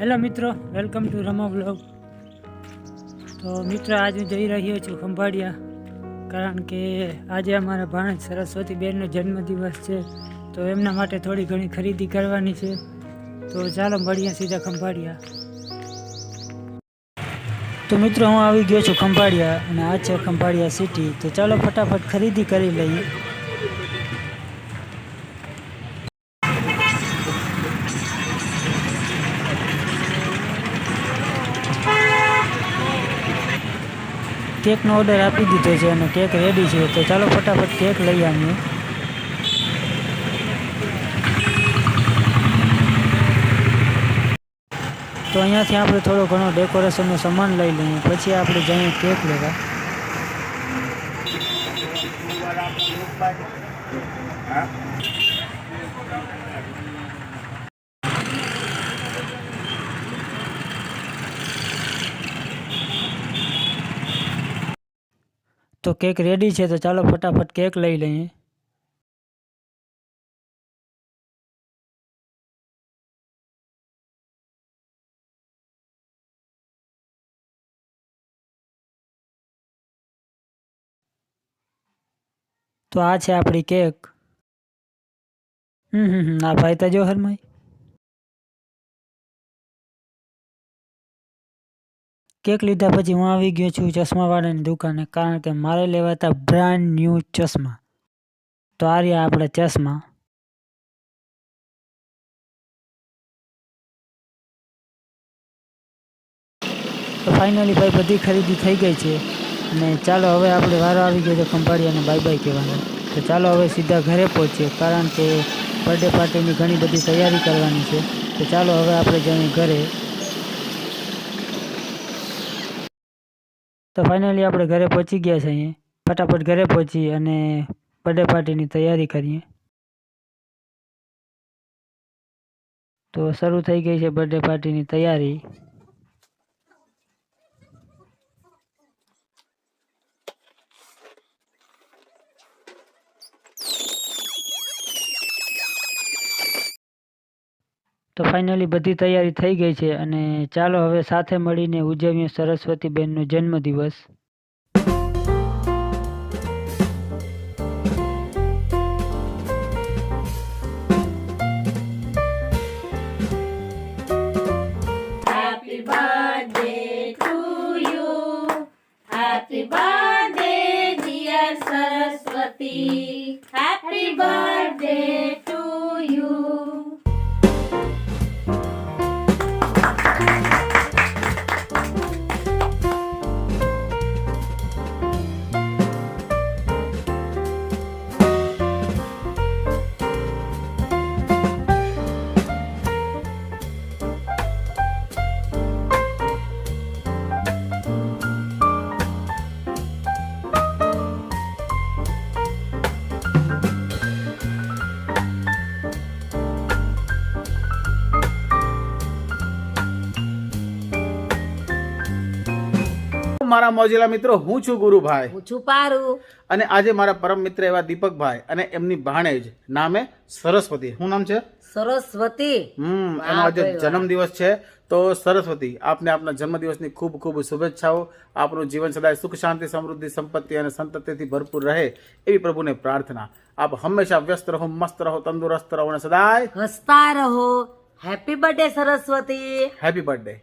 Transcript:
Hello મિત્રો, welcome to Rama blog. તો મિત્રો આજે હું જઈ રહ્યો છું ખંભાળિયા, કારણ કે આજે અમારા ભાણેજ સરસ્વતી બેનનો જન્મદિવસ છે, તો એમના માટે થોડી ઘણી ખરીદી કરવાની છે। તો ચાલો મળીએ સીધા ખંભાળિયા। તો મિત્રો હું આવી ગયો છું ખંભાળિયા, અને આ છે ખંભાળિયા સિટી। તો ચાલો ફટાફટ ખરીદી કરી લઈએ। કેકનો ઓર્ડર આપી દીધો છે અને કેક રેડી છે, તો ચાલો ફટાફટ કેક લઈ આવીએ। તો અહીંયાથી આપણે થોડો ઘણો ડેકોરેશનનો સામાન લઈ લઈએ, પછી આપણે જઈએ કેક લેવા। તો કેક રેડી છે, તો ચાલો ફટાફટ કેક લઈ લઈએ। તો આ છે આપણી કેક। આ ભાઈ તો જો હરમાઈ। કેક લીધા પછી હું આવી ગયો છું ચશ્માવાળાની દુકાને, કારણ કે મારે લેવા હતા બ્રાન્ડ ન્યૂ ચશ્મા। તો આ રહ્યા આપણા ચશ્મા। તો ફાઇનલી ભાઈ બધી ખરીદી થઈ ગઈ છે, અને ચાલો હવે આપણે વારો આવી ગયો છે ખંભાળિયાને બાય બાય કહેવાનો। તો ચાલો હવે સીધા ઘરે પહોંચીએ, કારણ કે બર્થડે પાર્ટીની ઘણી બધી તૈયારી કરવાની છે। તો ચાલો હવે આપણે જઈએ ઘરે। તો ફાઇનલી આપણે ઘરે પહોંચી ગયા છે। અહીંયા ફટાફટ ઘરે પહોંચી અને બર્થડે પાર્ટીની તૈયારી કરીએ। તો શરૂ થઈ ગઈ છે બર્થડે પાર્ટીની તૈયારી। તો ફાઇનલી બધી તૈયારી થઈ ગઈ છે, અને ચાલો હવે સાથે મળીને ઉજવીએ સરસ્વતી બેનનો જન્મદિવસ। Happy birthday to you. Happy birthday, dear Saraswati. Happy birthday to you. મારા મોજીલા મિત્રો, હું છું ગુરુભાઈ, હું છું પારુ, અને આજે મારા પરમ મિત્ર એવા દીપકભાઈ અને એમની ભાણેજ નામે સરસ્વતી, શું નામ છે? સરસ્વતી। એનો આજે જન્મદિવસ છે। તો સરસ્વતી, આપને આપના જન્મદિવસની ખૂબ ખૂબ શુભેચ્છાઓ। આપનું જીવન સદાય સુખ શાંતિ સમૃદ્ધિ સંપત્તિ અને સંતતિથી ભરપૂર રહે એવી પ્રભુને પ્રાર્થના। આપ હંમેશા વ્યસ્ત રહો, મસ્ત રહો, તંદુરસ્ત રહો અને સદાય હસતા રહો। Happy birthday Saraswati. Happy birthday.